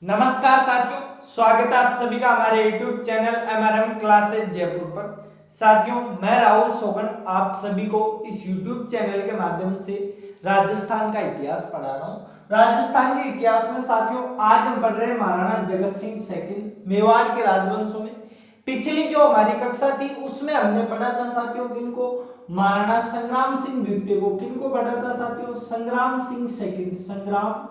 नमस्कार साथियों, स्वागत है आप सभी का हमारे YouTube channel MRM classes Jaipur पर। साथियों, मैं राहुल सोगन आप सभी को इस YouTube चैनल के माध्यम से राजस्थान का इतिहास पढ़ा रहा हूँ। राजस्थान के इतिहास में साथियों आज हम पढ़ रहे हैं महाराणा जगत सिंह सेकंड मेवाड़ के राजवंशों में। पिछली जो हमारी कक्षा थी उसमें हमने पढ़ा था साथियों किनको, महाराणा संग्राम सिंह द्वितीय को। किनको पढ़ा था साथियों, संग्राम सिंह सेकंड। संग्राम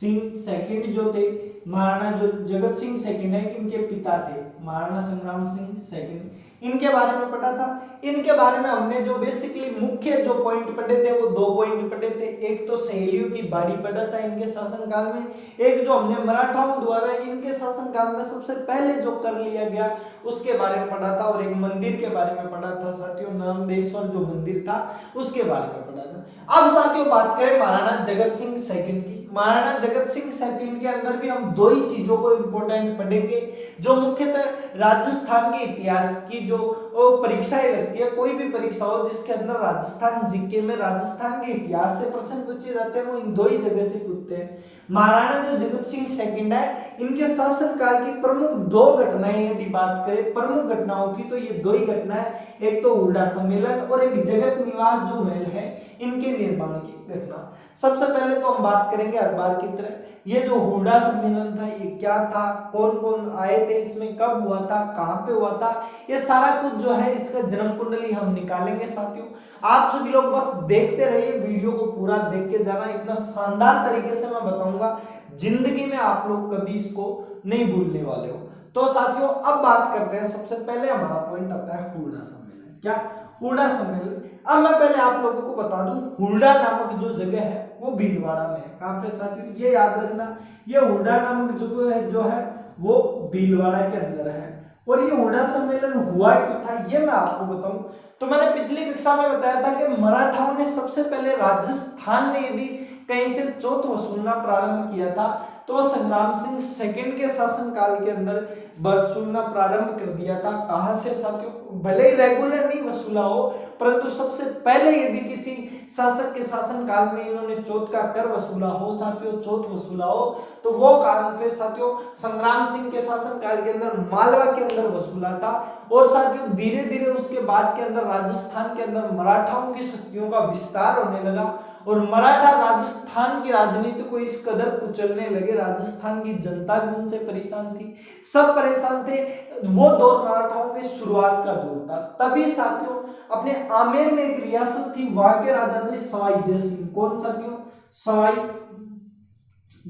सिंह सेकंड जो थे, महाराणा जो जगत सिंह सेकंड है इनके पिता थे महाराणा संग्राम सिंह सेकंड, इनके बारे में पढ़ा था। इनके बारे में हमने जो बेसिकली मुख्य जो पॉइंट पढ़े थे वो दो पॉइंट पढ़े थे। एक तो सहेलियों की बाड़ी पढ़ा था इनके शासनकाल में, एक जो हमने मराठाओं द्वारा इनके शासनकाल में सबसे पहले जो कर लिया गया उसके बारे में पढ़ा था, और एक मंदिर के बारे में पढ़ा था साथियों, नर्मदेश्वर जो मंदिर था उसके बारे में पढ़ा था। अब साथियों बात करें महाराणा जगत सिंह सेकंड की। महाराणा जगत सिंह सेकंड के अंदर भी हम दो ही चीजों को इंपॉर्टेंट पढ़ेंगे जो मुख्यतः राजस्थान के इतिहास की जो परीक्षाएं लगती है, कोई भी परीक्षा हो जिसके अंदर राजस्थान जीके में राजस्थान के इतिहास से प्रश्न पूछे जाते हैं वो इन दो ही जगह से पूछते हैं। महाराणा जो जगत सिंह सेकंड है इनके शासनकाल की प्रमुख दो घटनाएं यदि बात करें प्रमुख घटनाओं की तो ये दो ही घटना है, एक तो हुड्डा सम्मेलन और एक जगत निवास जो महल है इनके निर्माण की घटना। सबसे पहले तो हम बात करेंगे अखबार की तरह, ये जो हुड्डा सम्मेलन था ये क्या था, कौन कौन आए थे, इसमें कब हुआ था, कहां पे हुआ था, ये सारा कुछ जो है इसका जन्म कुंडली हम निकालेंगे साथियों। आप सभी लोग बस देखते रहिए, वीडियो को पूरा देख के जाना, इतना शानदार तरीके से मैं बताऊंगा जिंदगी में आप लोग कभी इसको नहीं भूलने वाले हो। तो साथियों अब बात करते हैं, सबसे पहले हमारा पॉइंट आता है हुड्डा सम्मेलन। क्या हुड्डा सम्मेलन? अब मैं पहले आप लोगों को बता दूं हुड्डा नामक जो जगह है वो भीलवाड़ा में है। कहां पे साथियों, ये याद रखना, ये हुड्डा नामक जगह है जो है वो भीलवाड़ा के अंदर है। और ये हुड्डा सम्मेलन हुआ क्यों था ये मैं आपको बताऊं तो मैंने पिछली कक्षा में बताया था कि मराठाओं ने सबसे पहले राजस्थान में यदि कहीं से चौथ वसूलना प्रारंभ किया था तो संग्राम सिंह सेकंड के शासनकाल के अंदर वसूलना प्रारंभ कर दिया था। कहां से साथियों, भले ही रेगुलर नहीं वसूला हो परंतु सबसे पहले यदि किसी शासक के शासनकाल में इन्होंने चौथ का कर वसूला हो साथियों, चौथ वसूला हो तो वो कारण पे साथियों संग्राम सिंह के शासनकाल के अंदर मालवा के अंदर वसूला था। और साथियों धीरे धीरे उसके बाद के अंदर राजस्थान के अंदर मराठाओं की शक्तियों का विस्तार होने लगा और मराठा राजस्थान की राजनीति को इस कदर कुचलने लगे, राजस्थान की जनता भी उनसे परेशान थी, सब परेशान थे। वो दौर मराठाओं के शुरुआत का दौर था। तभी साथियों अपने आमेर में एक रियासत थी, वहां के राजा थे सवाई जयसिंह। कौन साथियों, सवाई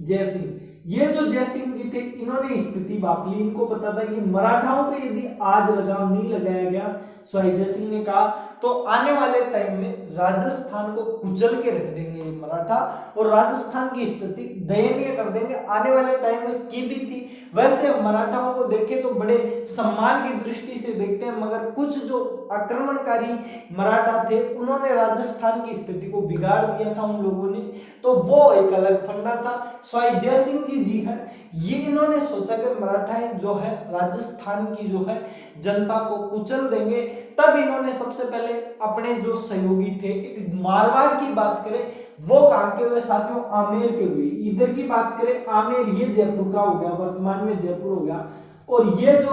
जयसिंह। ये जो जयसिंह जी थे इन्होंने स्थिति बाप ली, इनको पता था कि मराठाओं पे यदि आज लगाम नहीं लगाया गया, सवाई जयसिंह ने कहा तो आने वाले टाइम में राजस्थान को कुचल के रख देंगे ये मराठा और राजस्थान की स्थिति दयनीय कर देंगे। आने वाले टाइम में की भी थी। वैसे मराठाओं को देखे तो बड़े सम्मान की दृष्टि से देखते हैं, मगर कुछ जो आक्रमणकारी मराठा थे उन्होंने राजस्थान की स्थिति को बिगाड़ दिया था उन लोगों ने, तो वो एक अलग फंडा था। सवाई जयसिंह जी है, ये इन्होंने सोचा कि मराठा जो है राजस्थान की जो है जनता को कुचल देंगे। तब इन्होंने सबसे पहले अपने जो सहयोगी थे, एक मारवाड़ की बात करें वो कहां के हुए साथियों, आमेर के हुए। इधर की बात करें आमेर, ये जयपुर का हो गया, वर्तमान में जयपुर हो गया। और ये जो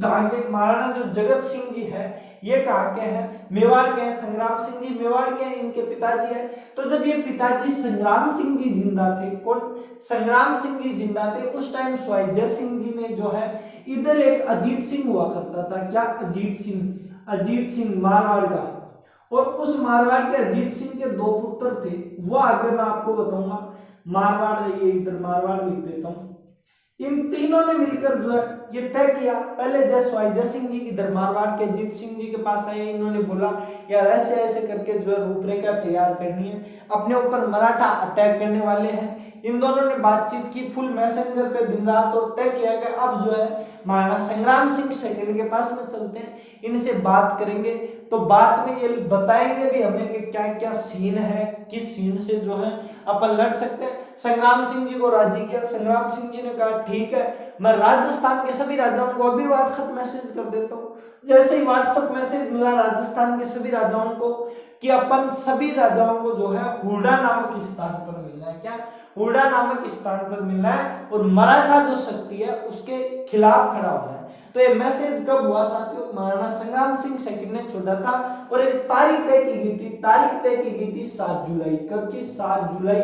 कहां के महाराणा जो जगत सिंह जी है ये कहां के हैं, मेवाड़ के हैं। संग्राम सिंह जी मेवाड़ के हैं, इनके पिताजी है। तो जब ये पिताजी संग्राम सिंह जी जिंदा थे, कौन, संग्राम सिंह जी जिंदा थे, उस टाइम सवाई जय सिंह जी ने जो है इधर एक अजीत सिंह हुआ करता था। क्या, अजीत सिंह, अजीत सिंह मारवाड़ का। और उस मारवाड़ के अजीत सिंह के दो पुत्र थे, वो आगे मैं आपको बताऊंगा। मारवाड़, ये इधर मारवाड़ लिख देता हूं। इन तीनों ने मिलकर जो है ये तय किया, पहले जय सवाई जय सिंह जी इधर मारवाड़ के अजीत सिंह जी के पास आए। इन्होंने बोला यार ऐसे ऐसे करके जो है रूपरेखा तैयार करनी है, अपने ऊपर मराठा अटैक करने वाले हैं। इन दोनों ने बातचीत की फुल मैसेंजर पे दिन रात, और तय किया कि अब जो है महाराणा संग्राम सिंह सेकंड के पास में चलते हैं, इनसे बात करेंगे तो बात में ये बताएंगे भी हमें कि क्या क्या सीन है, किस सीन से जो है अपन लड़ सकते हैं। संग्राम सिंह जी को राजी किया। संग्राम सिंह जी ने कहा ठीक है, मैं राजस्थान के सभी राजाओं को अभी व्हाट्सएप मैसेज कर देता हूँ। जैसे ही व्हाट्सएप मैसेज मिला राजस्थान के सभी राजाओं को कि अपन सभी राजाओं को जो है हुड्डा नामक स्थान पर मिलना मिलना है, क्या हुड्डा नामक स्थान पर मिलना है और मराठा जो शक्ति है उसके खिलाफ खड़ा होना है। तो ये मैसेज कब हुआ साथियों, महाराणा संग्राम सिंह सेकंड ने छोड़ा था और एक तारीख तय की गई थी, तारीख तय की गई थी 7 जुलाई। कब की? 7 जुलाई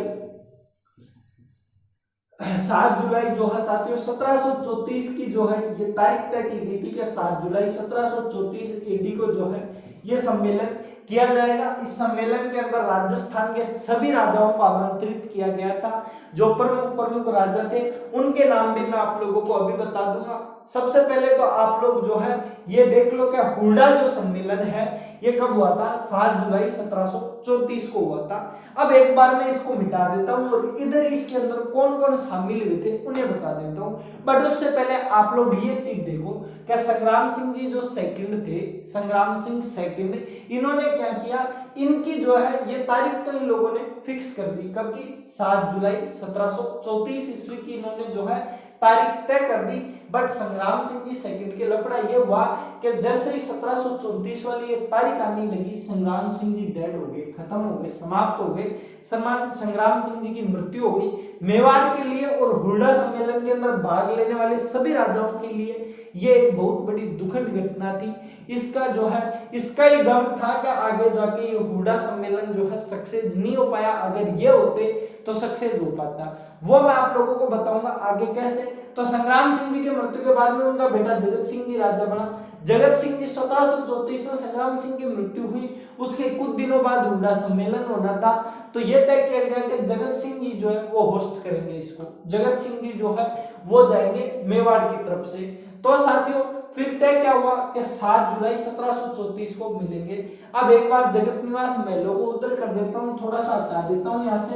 7 जुलाई जो है साथियों 1734 की जो है ये तारीख तय की गई थी कि 7 जुलाई 1734 एडी को जो है ये सम्मेलन किया जाएगा। इस सम्मेलन के अंदर राजस्थान के सभी राजाओं को आमंत्रित किया गया था। जो प्रमुख राजा थे उनके नाम भी मैं आप लोगों को अभी बता दूंगा। सबसे पहले तो आप लोग जो है ये देख लो कि हुड्डा जो सम्मेलन है ये कब हुआ था? 7 जुलाई 1734 को हुआ था। अब एक बार मैं इसको मिटा देता हूँ और इधर इसके अंदर कौन कौन शामिल हुए थे उन्हें बता देता हूँ। बट उससे पहले आप लोग ये चीज देखो क्या संग्राम सिंह जी जो सेकंड थे, संग्राम सिंह सेकंड, इन्होंने क्या किया, इनकी जो है ये तारीख तो इन लोगों ने फिक्स कर दी। कब की? 7 जुलाई 1734 ईस्वी की इन्होंने जो है तारीख तय कर दी। बट संग्राम सिंह जी सेकंड के लफड़ा ये हुआ कि जैसे ही 1734 वाली ये तारीख आने लगी, संग्राम सिंह जी डेड हो गए, खत्म हो गए, समाप्त हो गए। संग्राम सिंह जी की मृत्यु हो गई। मेवाड़ के लिए और हुड्डा सम्मेलन के अंदर भाग लेने वाले सभी राजाओं के लिए ये एक बहुत बड़ी दुखद घटना थी। इसका जो है इसका ही गम था कि आगे जाके ये हुड्डा सम्मेलन जो है सक्सेस नहीं हो पाया। अगर ये होते तो सक्सेस हो पाता, वो मैं आप लोगों को बताऊंगा आगे कैसे। तो संग्राम सिंह जी की मृत्यु के बाद में उनका बेटा जगत सिंह जी राजा बना। जगत सिंह जी 1734 में संग्राम सिंह की मृत्यु हुई, उसके कुछ दिनों बाद हुड्डा सम्मेलन होना था। तो ये तय किया गया कि जगत सिंह जी जो है वो होस्ट करेंगे इसको। जगत सिंह जी जो है वो जाएंगे मेवाड़ की तरफ से। तो साथियों फिर तय क्या हुआ कि 7 जुलाई 1734 को मिलेंगे। अब एक बार जगत निवास महलों को उधर कर देता हूँ, थोड़ा सा हटा देता हूँ यहाँ से,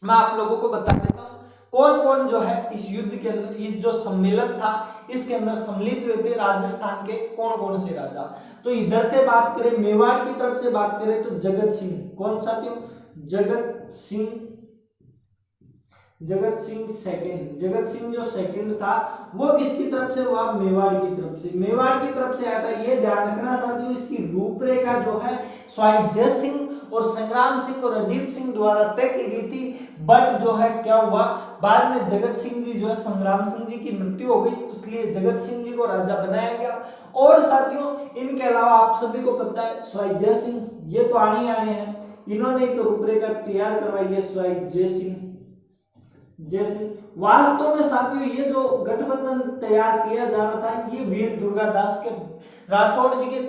मैं आप लोगों को बता देता हूँ कौन कौन जो है इस युद्ध के अंदर, इस जो सम्मेलन था इसके अंदर सम्मिलित हुए थे राजस्थान के कौन कौन से राजा। तो इधर से बात करें, मेवाड़ की तरफ से बात करें तो जगत सिंह, कौन साथियों? जगत सिंह सेकंड। जगत सिंह जो सेकंड था वो किसकी तरफ से हुआ? मेवाड़ की तरफ से। मेवाड़ की तरफ से आया था। ये ध्यान रखना साथियों, इसकी रूपरेखा जो है स्वाई जय सिंह और संग्राम सिंह और अजीत सिंह द्वारा तय की गई थी। बट जो है क्या हुआ, बाद में जगत सिंह जी जो है संग्राम सिंह जी की मृत्यु हो गई, इसलिए जगत सिंह जी को राजा बनाया गया। और साथियों इनके अलावा आप सभी को पता है स्वाई जय सिंह, ये तो आने ही आने हैं, इन्होंने तो रूपरेखा तैयार करवाई है। स्वाई जय सिंह वास्तव में साथियों ये जो गठबंधन तैयार किया जा रहा था ये वीर दुर्गादास के राठौड़ जी के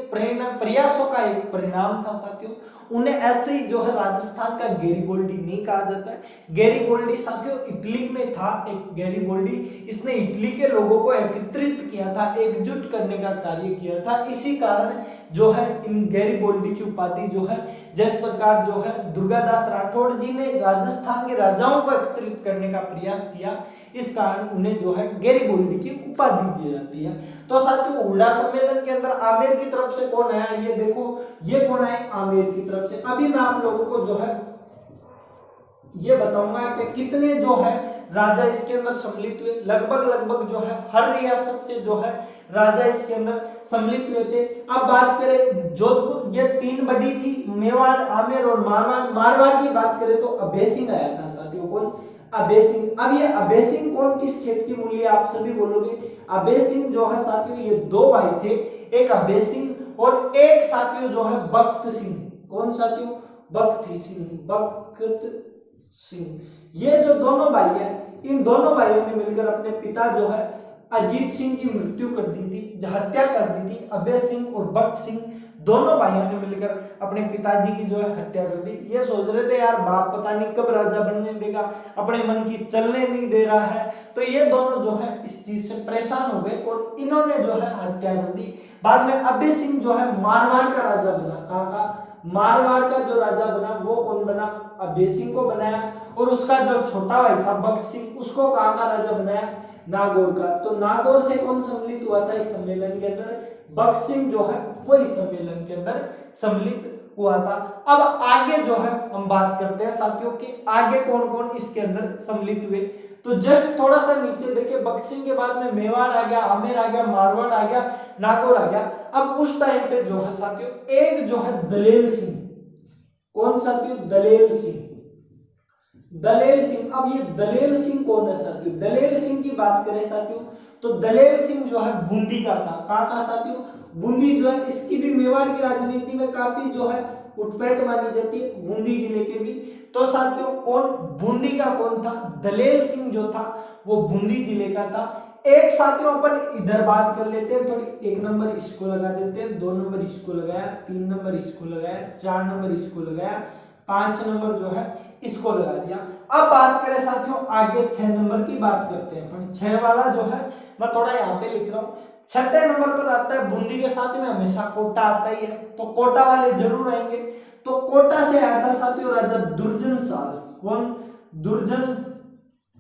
प्रयासों का एक परिणाम था साथियों। उन्हें ऐसे ही जो है राजस्थान का गैरीबोल्डी नहीं कहा जाता है। गैरीबोल्डी साथियों इटली में था एक गैरीबोल्डी, इसने इटली के लोगों को एकत्रित किया था, एकजुट करने का कार्य किया था। इसी कारण जो है इन गैरीबोल्डी की उपाधि जो है, जिस प्रकार जो है दुर्गादास राठौड़ जी ने राजस्थान के राजाओं को एकत्रित करने का प्रयास किया, इस कारण उन्हें जो है गैरीबोल्डी की उपाधि दी जाती है। तो साथियों हुड्डा सम्मेलन के अंदर आमेर की तरफ से कौन आया, ये देखो, ये कौन आए? आमेर की तरफ से। अभी मैं आप लोगों को जो है ये बताऊंगा कि कितने जो है राजा इसके अंदर सम्मिलित हुए। लगभग जो है हर रियासत से जो है राजा इसके अंदर सम्मिलित हुए थे। अब बात करें जोधपुर, ये 3 बड़ी थी, मेवाड़, आमेर और मारवाड़। मारवाड़ की बात करें तो अभय सिंह आया था साथियों। कौन? अभय सिंह। अब ये अभय सिंह कौन किस खेत की मूली है आप सभी बोलोगे? अभय सिंह जो है साथियों ये 2 भाई थे, एक अभय सिंह और एक साथियों जो है बख्त सिंह। कौन साथियों? बख्त सिंह। ये जो दोनों भाई हैं, इन दोनों भाइयों ने मिलकर अपने पिता जो है अजीत सिंह की मृत्यु कर दी थी, हत्या कर दी थी। अभय सिंह और बख्त सिंह दोनों भाइयों ने मिलकर अपने पिताजी की जो है हत्या कर दी। ये सोच रहे थे यार बाप पता नहीं कब राजा बनने देगा, अपने मन की चलने नहीं दे रहा है। तो ये दोनों जो है इस चीज से परेशान हो गए और इन्होंने जो है हत्या कर दी। बाद में अभय सिंह जो है मारवाड़ का राजा बना। कहाँ का? मारवाड़ का जो राजा बना वो कौन बना? अभय सिंह को बनाया। और उसका जो छोटा भाई था बख्त सिंह, उसको कहाँ का राजा बनाया? नागौर का। तो नागौर से कौन सम्मिलित हुआ था इस सम्मेलन के अंदर? बख्त सिंह जो है वो इस सम्मेलन के अंदर सम्मिलित हुआ था। अब आगे जो है हम बात करते हैं साथियों कि आगे कौन कौन इसके अंदर सम्मिलित हुए। तो जस्ट थोड़ा सा नीचे देखिए, बख्त सिंह के बाद में मेवाड़ आ गया, आमेर आ गया, मारवाड़ आ गया, नागौर आ गया। अब उस टाइम पे जो है साथियों एक जो है दलेल सिंह। कौन साथियों? दलेल सिंह। दलेल सिंह। अब ये दलेल सिंह कौन है साथियों? दलेल सिंह की बात करें साथियों तो दलेल सिंह जो है बूंदी का था। कहाँ का साथियों? बूंदी जो है, इसकी भी मेवाड़ की राजनीति में काफी जो है उठपैठ मानी जाती है, बूंदी जिले के भी। तो साथियों कौन बूंदी का कौन था? दलेल सिंह जो था वो बूंदी जिले का था। एक साथियों अपन इधर बात कर लेते हैं थोड़ी, 1 नंबर इसको लगा देते हैं, 2 नंबर इसको लगाया, 3 नंबर इसको लगाया, 4 नंबर इसको लगाया, 5 नंबर जो है इसको लगा दिया। अब बात करें साथियों आगे 6 नंबर की बात करते हैं अपन। 6 वाला जो है मैं थोड़ा यहाँ पे लिख रहा हूँ। 6ठे नंबर पर आता है बूंदी के साथ में हमेशा कोटा आता ही है, तो कोटा वाले जरूर आएंगे। तो कोटा से आया था साथियों राजा दुर्जन साल। कौन? दुर्जन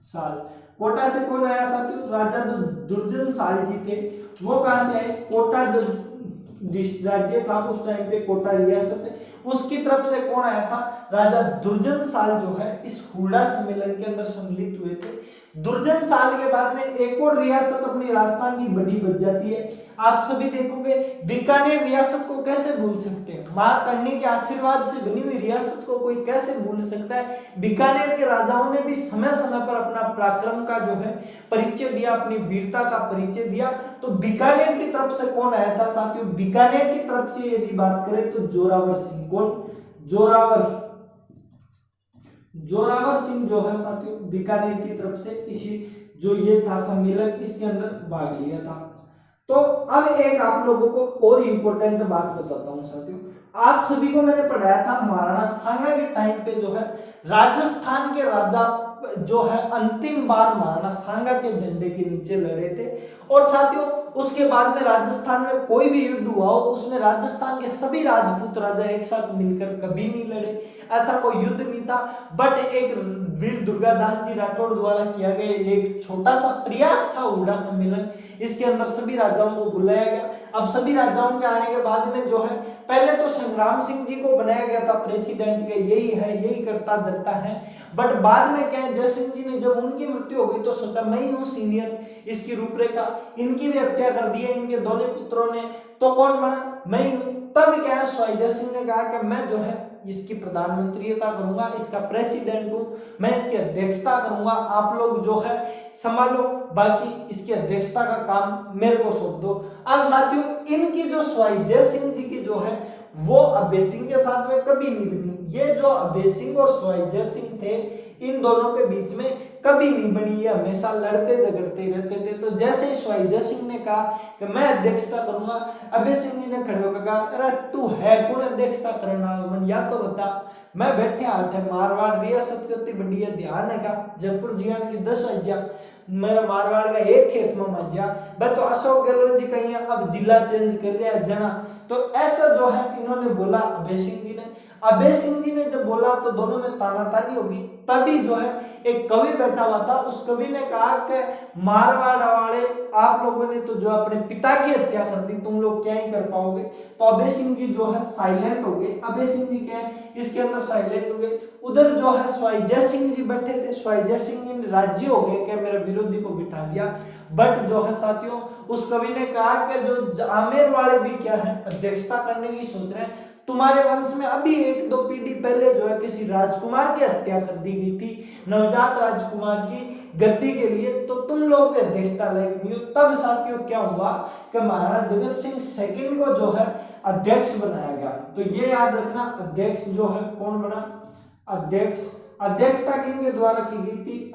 साल। कोटा से कौन आया साथियों? राजा दुर्जन साल जी थे। वो कहां से आए? कोटा जो राज्य था उस टाइम पे, कोटा रियासत है, उसकी तरफ से कौन आया था? राजा दुर्जन साल जो है इस हुड़ा सम्मेलन के अंदर सम्मिलित हुए थे। दुर्जन साल के बाद में एक और रियासत अपनी राजस्थान की बड़ी बच जाती है। आप सभी देखोगे बीकानेर रियासत को कैसे भूल सकते हैं? मां कर्णी के आशीर्वाद से बनी हुई रियासत को कोई कैसे भूल सकता है? बीकानेर के राजाओं ने भी समय समय पर अपना पराक्रम का जो है परिचय दिया, अपनी वीरता का परिचय दिया। तो बीकानेर की तरफ से कौन आया था साथियों? बीकानेर की तरफ से यदि बात करें तो जोरावर सिंह। कौन? जोरावर सिंह जो है साथियों बीकानेर की तरफ से इसी जो ये था सम्मेलन इसके अंदर भाग लिया था। तो अब एक आप लोगों को और इंपॉर्टेंट बात बताता हूं साथियों। आप सभी को मैंने पढ़ाया था महाराणा सांगा के टाइम पे जो है राजस्थान के राजा जो है अंतिम बार महाराणा सांगा के झंडे के नीचे लड़े थे। और साथियों उसके बाद में राजस्थान में कोई भी युद्ध हुआ हो उसमें राजस्थान के सभी राजपूत राजा एक साथ मिलकर कभी नहीं लड़े, ऐसा कोई युद्ध नहीं था। बट एक वीर दुर्गादास जी राठौड़ द्वारा किया गया एक छोटा सा प्रयास था हुड़ा सम्मेलन, इसके अंदर सभी राजाओं को बुलाया गया। अब सभी राजाओं के आने के बाद में जो है पहले तो संग्राम सिंह जी को बनाया गया था प्रेसिडेंट के, यही है, यही करता धरता है। बट बाद में क्या है, जय सिंह जी ने जब उनकी मृत्यु हो गई तो सोचा मैं ही हूँ सीनियर, इसकी रूपरेखा, इनकी भी हत्या कर दी है इनके दोनों पुत्रों ने, तो कौन बना? मैं ही हूँ। तब क्या है स्वाई जय सिंह ने कहा कि मैं जो है इसकी प्रधानमंत्रीता करूंगा, इसका प्रेसिडेंट हूं, मैं इसकी अध्यक्षता करूंगा, आप लोग जो है संभालो, बाकी इसकी अध्यक्षता का काम मेरे को सौंप दो। अब साथियों इनकी जो स्वाई जय सिंह जी की जो है वो अभय सिंह के साथ में कभी नहीं बनी। ये जो अभय सिंह और स्वाई जय सिंह थे इन दोनों के बीच में कभी नहीं बनी, ये हमेशा लड़ते झगड़ते रहते थे। तो जैसे ही स्वाई जय सिंह ने कहा कि मैं अध्यक्षता करूंगा, अभय सिंह जी ने खड़े होकर कहा अरे तू है कौन अध्यक्षता करना मन, या तो बता। मैं बैठे हाथ है मारवाड़ रियासत करती बड़ी है, ध्यान है का जयपुर जियान की 10 अज्जा, मेरा मारवाड़ का एक खेत में मजा भाई, तो अशोक गहलोत जी कहीं अब जिला चेंज कर लिया जना। तो ऐसा जो है इन्होंने बोला अभय सिंह जी ने। अभय सिंह जी ने जब बोला तो दोनों में तानातानी होगी। तभी जो है एक कवि बैठा हुआ था, उस कवि ने कहा कि मारवाड़ वाले आप लोगों ने तो जो अपने पिता की हत्या कर दी, तुम लोग क्या ही कर पाओगे। तो अभय सिंह जी जो है साइलेंट हो गए। अभय सिंह जी क्या है इसके अंदर साइलेंट हो गए। उधर जो है स्वाई जय सिंह जी बैठे थे, स्वाई जय सिंह जी ने राजी हो गए कि मेरे विरोधी को बिठा दिया। बट जो है साथियों उस कवि ने कहा कि जो आमेर वाले भी क्या है अध्यक्षता करने की सोच रहे हैं, तुम्हारे वंश में अभी 1-2 पीढ़ी पहले जो है किसी राजकुमार की हत्या कर दी गई थी, नवजात राजकुमार की गद्दी के लिए, तो तुम लोग भी अध्यक्षता लायक नहीं हो। तब साथियों क्या हुआ कि महाराणा जगत सिंह सेकंड को जो है अध्यक्ष बनाया गया। तो ये याद रखना अध्यक्ष जो है कौन बना? अध्यक्षता किनके द्वारा की गई थी?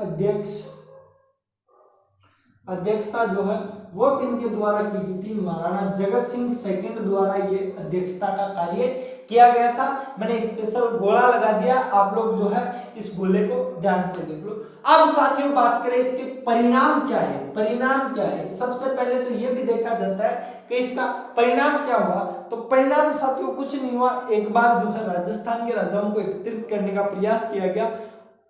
अध्यक्षता जो है वो किनके द्वारा की गई थी? महाराणा जगत सिंह सेकंड द्वारा ये अध्यक्षता का कार्य किया गया था। मैंने स्पेशल गोला लगा दिया, आप लोग जो है इस गोले को ध्यान से देख लो। अब साथियों बात करें इसके परिणाम क्या है। परिणाम क्या है? सबसे पहले तो ये भी देखा जाता है कि इसका परिणाम क्या हुआ। तो परिणाम साथियों कुछ नहीं हुआ, एक बार जो है राजस्थान के राजाओं को एकत्रित करने का प्रयास किया गया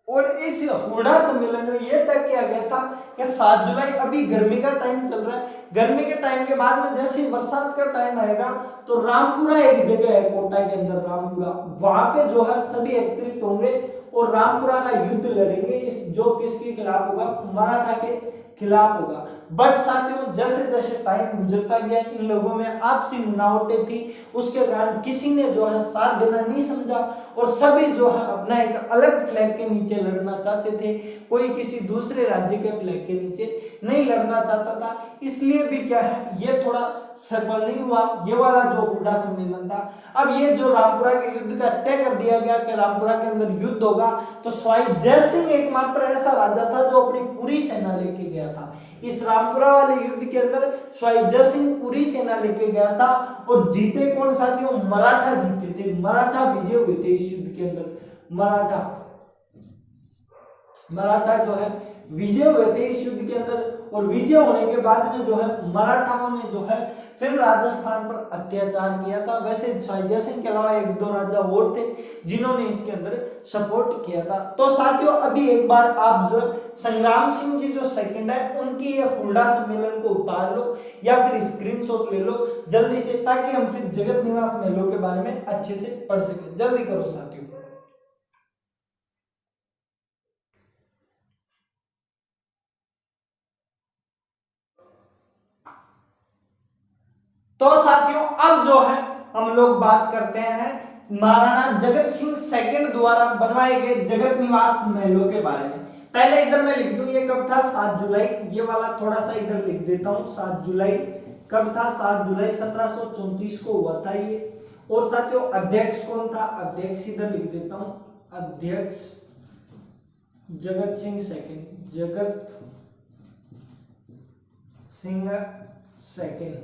और इस हुड़ा सम्मेलन में यह तय किया गया था कि 7 जुलाई, अभी गर्मी का टाइम चल रहा है, गर्मी के टाइम के बाद में जैसे बरसात का टाइम आएगा तो रामपुरा एक जगह है कोटा के अंदर, रामपुरा, वहां पे जो है सभी एकत्रित होंगे और रामपुरा का युद्ध लड़ेंगे। इस जो किसके खिलाफ होगा? मराठा के खिलाफ होगा। बट साथियों जैसे जैसे टाइम गुजरता गया इन लोगों में आपसी मुनावटें थी, उसके कारण किसी ने जो है साथ देना नहीं समझा और सभी जो है अपना एक अलग फ्लैग के नीचे लड़ना चाहते थे, कोई किसी दूसरे राज्य के फ्लैग के नीचे नहीं लड़ना चाहता था। इसलिए भी क्या है ये थोड़ा सफल नहीं हुआ ये वाला जो हुडा सम्मेलन था। अब ये जो रामपुरा के युद्ध का तय कर दिया गया कि रामपुरा के अंदर युद्ध होगा, तो स्वाई जय सिंह एकमात्र ऐसा राजा था जो अपनी पूरी सेना लेके गया था। इस रामपुरा वाले युद्ध के अंदर स्वाई जय सिंह पूरी सेना लेके गया था और जीते कौन साथियों, मराठा जीते थे, मराठा विजय हुए थे इस युद्ध के अंदर। मराठा जो है विजय हुए थे इस युद्ध के अंदर और विजय होने के बाद में जो है मराठाओं ने जो है फिर राजस्थान पर अत्याचार किया था। वैसे स्वाई जय सिंह के अलावा एक दो राजा और थे जिन्होंने इसके अंदर सपोर्ट किया था। तो साथियों अभी एक बार आप जो संग्राम सिंह जी जो सेकंड है उनकी ये हुडा सम्मेलन को उतार लो या फिर स्क्रीनशॉट ले लो जल्दी से, ताकि हम फिर जगत निवास मेलों के बारे में अच्छे से पढ़ सके। जल्दी करो साथियों। तो साथियों अब जो है हम लोग बात करते हैं महाराणा जगत सिंह सेकंड द्वारा बनवाए गए जगत निवास महलों के बारे में। पहले इधर मैं लिख दूं ये कब था, 7 जुलाई। ये वाला थोड़ा सा इधर लिख देता हूं, 7 जुलाई कब था, 7 जुलाई 1734 को हुआ था ये। और साथियों अध्यक्ष कौन था, अध्यक्ष इधर लिख देता हूं, अध्यक्ष जगत सिंह सेकंड, जगत सिंह सेकंड।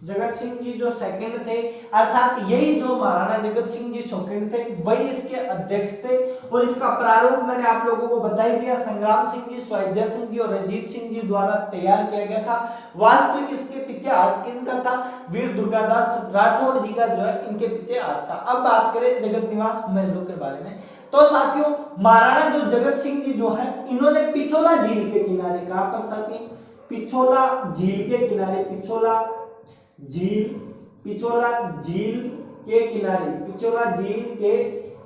जगत सिंह जी जो सेकंड थे, अर्थात यही जो महाराणा जगत सिंह जी सेकंड थे वही इसके अध्यक्ष थे। और इसका प्रारूप मैंने आप लोगों को बता ही दिया, संग्राम सिंह जी, स्वाई जय सिंह जी और रणजीत सिंह जी द्वारा तैयार किया गया था। वास्तविक इसके पीछे हाथ किनका था, वीर दुर्गादास राठौड़ जी का जो है इनके पीछे हाथ था। अब बात करें जगत निवास महलों के बारे में, तो साथियों महाराणा जो जगत सिंह जी जो है इन्होंने पिछोला झील के किनारे, कहां पर साथियों, पिछोला झील के किनारे, पिछोला झील के किनारे, पिछोला झील के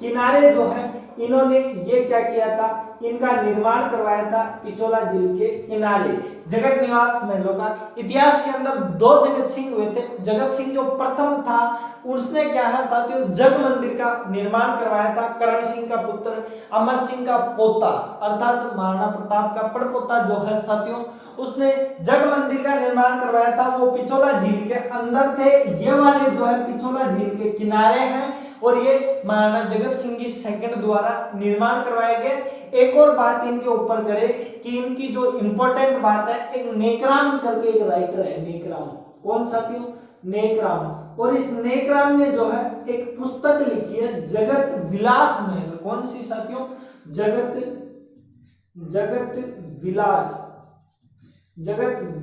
किनारे जो है इन्होंने ये क्या किया था, इनका निर्माण करवाया था पिछोला झील के किनारे जगत निवास महलों का। इतिहास के अंदर 2 जगत सिंह हुए थे। जगत सिंह जो प्रथम था उसने क्या है साथियों, जग मंदिर का निर्माण करवाया था। करण सिंह का पुत्र, अमर सिंह का पोता अर्थात महाराणा प्रताप का पड़पोता जो है साथियों, उसने जग मंदिर का निर्माण करवाया था। वो पिछोला झील के अंदर थे, ये वाले जो है पिछोला झील के किनारे हैं और ये महाराणा जगत सिंह जी सेकंड द्वारा निर्माण करवाए गए। एक और बात इनके ऊपर करें कि इनकी जो इंपॉर्टेंट बात है, एक नेकराम करके एक राइटर है, नेकराम, कौन साथियों, नेकराम। और इस नेकराम ने जो है एक पुस्तक लिखी है जगत विलास महल। कौन सी साथियों, जगत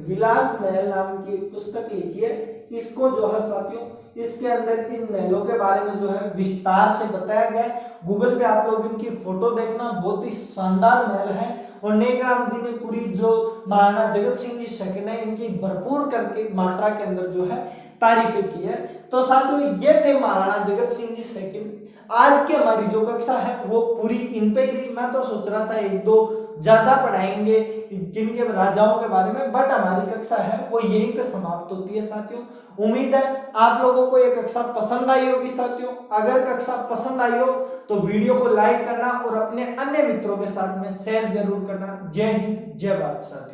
विलास महल नाम की पुस्तक लिखी है। इसको जो है साथियों इसके अंदर इन महलों के बारे में जो है विस्तार से बताया गया है। गूगल पे आप लोग इनकी फोटो देखना, बहुत ही शानदार महल है। और नेकराम जी ने पूरी जो महाराणा जगत सिंह जी सेकंड है इनकी भरपूर करके मात्रा के अंदर जो है तारीफें की है। तो साथियों ये थे महाराणा जगत सिंह जी सेकंड। आज की हमारी जो कक्षा है वो पूरी इन पे ही रही। मैं तो सोच रहा था 1-2 ज्यादा पढ़ाएंगे जिनके राजाओं के बारे में, बट हमारी कक्षा है वो यहीं पे समाप्त होती है साथियों। उम्मीद है आप लोगों को ये कक्षा पसंद आई होगी साथियों। अगर कक्षा पसंद आई हो तो वीडियो को लाइक करना और अपने अन्य मित्रों के साथ में शेयर जरूर करना। जय हिंद, जय भारत साथियों।